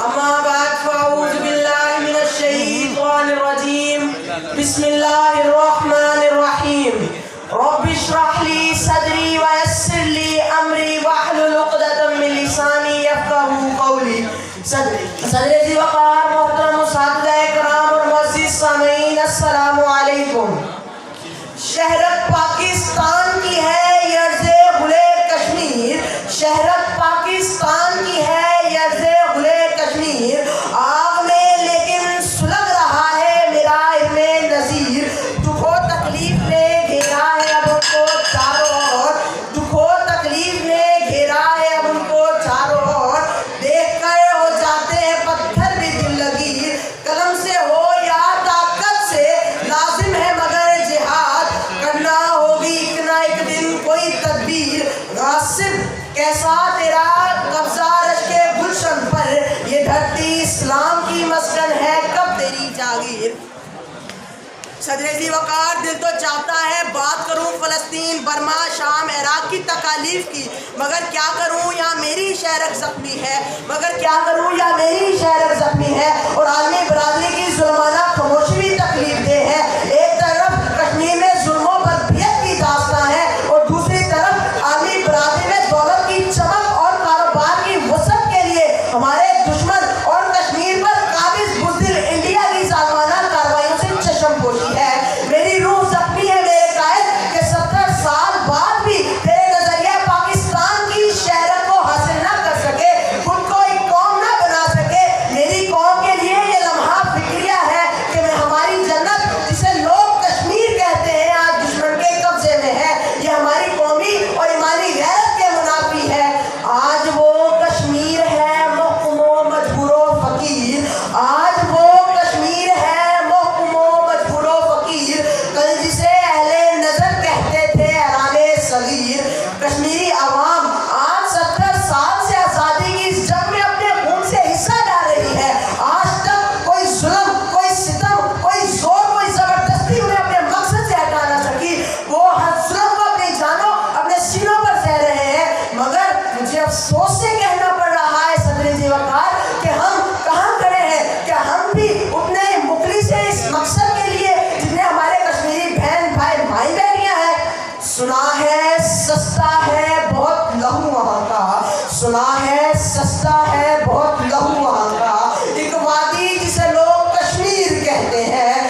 اما بعد فاعوذ باللہ من الشیطان الرجیم بسم اللہ الرحمن الرحیم رب اشرح لی صدری ویسر لی امری واحلل عقدۃ من لسانی یفقہوا قولی. صدر ذی وقار محترم اساتذہ کرام اور معزز سامعین، السلام علیکم. شہرت پاکستان کی ہے یہ ارض گلِ کشمیر، شہرت پاکستان کی ہے یہ ارض گلِ کشمیر. آگ میں لیکن سلگ رہا ہے میرا علم نظیر. دکھ و تکلیف نے گھیرا ہے اب ان کو چاروں اور، دکھ و تکلیف نے گھیرا ہے اب ان کو چاروں اور. دیکھ کر ہو جاتے ہیں پتھر بھی دل لگیر. قلم سے ہو یا طاقت سے لازم ہے مگر جہاد، کرنا ہوگی ایک نہ ایک دن کوئی تدبیر. غاصب کیسا تیرا قبضہ رشک گلشن پر، یہ دھرتی اسلام کی مسکن ہے کب تیری جاگیر. صدر ذی وقار دل تو چاہتا ہے بات کروں فلسطین، برما، شام، عراق کی تکالیف کی، مگر کیا کروں یہاں میری شہرک زخمی ہے، مگر کیا کروں یہاں میری شہرک زخمی ہے. اور عالمی برادری کی ظلمانہ خاموشی بھی تکلیف دہ ہے. ایک طرف کشمیر میں ظلم و بربریت کی داستان ہے اور دوسری طرف عالمی برادری میں دولت کی چمک اور کاروبار کی وسعت کے لیے ہمارے دشمن اور کشمیر پر قابض بزدل انڈیا کی ظالمانہ کارروائیوں سے چشم پوشی ہے. میری روح زخمی ہے میرے قائد کہ 70 سال بعد بھی تیرے نظریہ پاکستان کی شہرت کو حاصل نہ کر سکے، خود کو ایک قوم نہ بنا سکے. میری قوم کے لیے یہ لمحہ فکریہ ہے کہ میں ہماری جنت جسے لوگ کشمیر کہتے ہیں آج دشمن کے قبضے میں ہے. یہ ہماری قومی اور ایمانی غیرت کے منافی ہے. آج وہ کشمیر ہے محکوم و مجبور و فقیر، آج وہ کشمیر ہے محکوم و مجبور و فقیر. کل جسے اہل نظر کہتے تھے حیران صغیر. کشمیری عوام آج 70 سال سے آزادی کی اس جنگ میں اپنے خون سے حصہ ڈال رہی ہے. آج تک کوئی ظلم، کوئی ستم، کوئی زور، کوئی زبردستی انہیں اپنے مقصد سے ہٹا نہ سکی. وہ ہر ظلم کو اپنی جانوں، اپنے سینوں پر سہ رہے ہیں. مگر مجھے افسوس سے کہنا پڑ رہا ہے صدر ذی وقار کہ ہم کہاں کھڑے ہیں. کیا ہم بھی اتنے مخلص ہیں اس مقصد کے لیے جتنے ہمارے کشمیری بہن بھائی مائی بہنیاں ہیں؟ سنا ہے سستا ہے بہت لہو وہاں کا، سنا ہے سستا ہے بہت لہو وہاں کا. ایک وادی جسے لوگ کشمیر کہتے ہیں.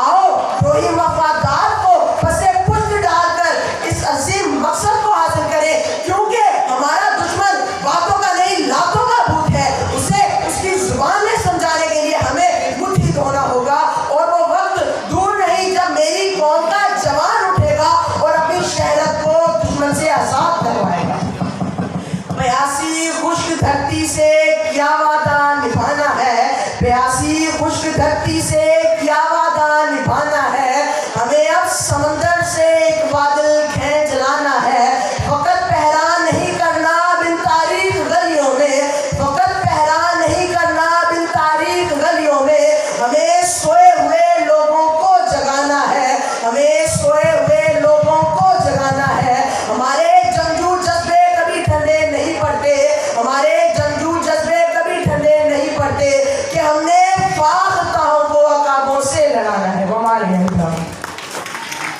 آؤ وہی وفادار کو پسے پشت ڈال کر اس عظیم مقصد کو حاصل کریں، کیونکہ ہمارا دشمن باتوں کا نہیں لاتوں کا بھوت ہے. اسے اس کی زبان میں سمجھانے کے لیے ہمیں مٹھی دھونا ہوگا. اور وہ وقت دور نہیں جب میری قوم کا جوان اٹھے گا اور اپنی شہرت کو دشمن سے آزاد کروائے گا. 82 خشک دھرتی سے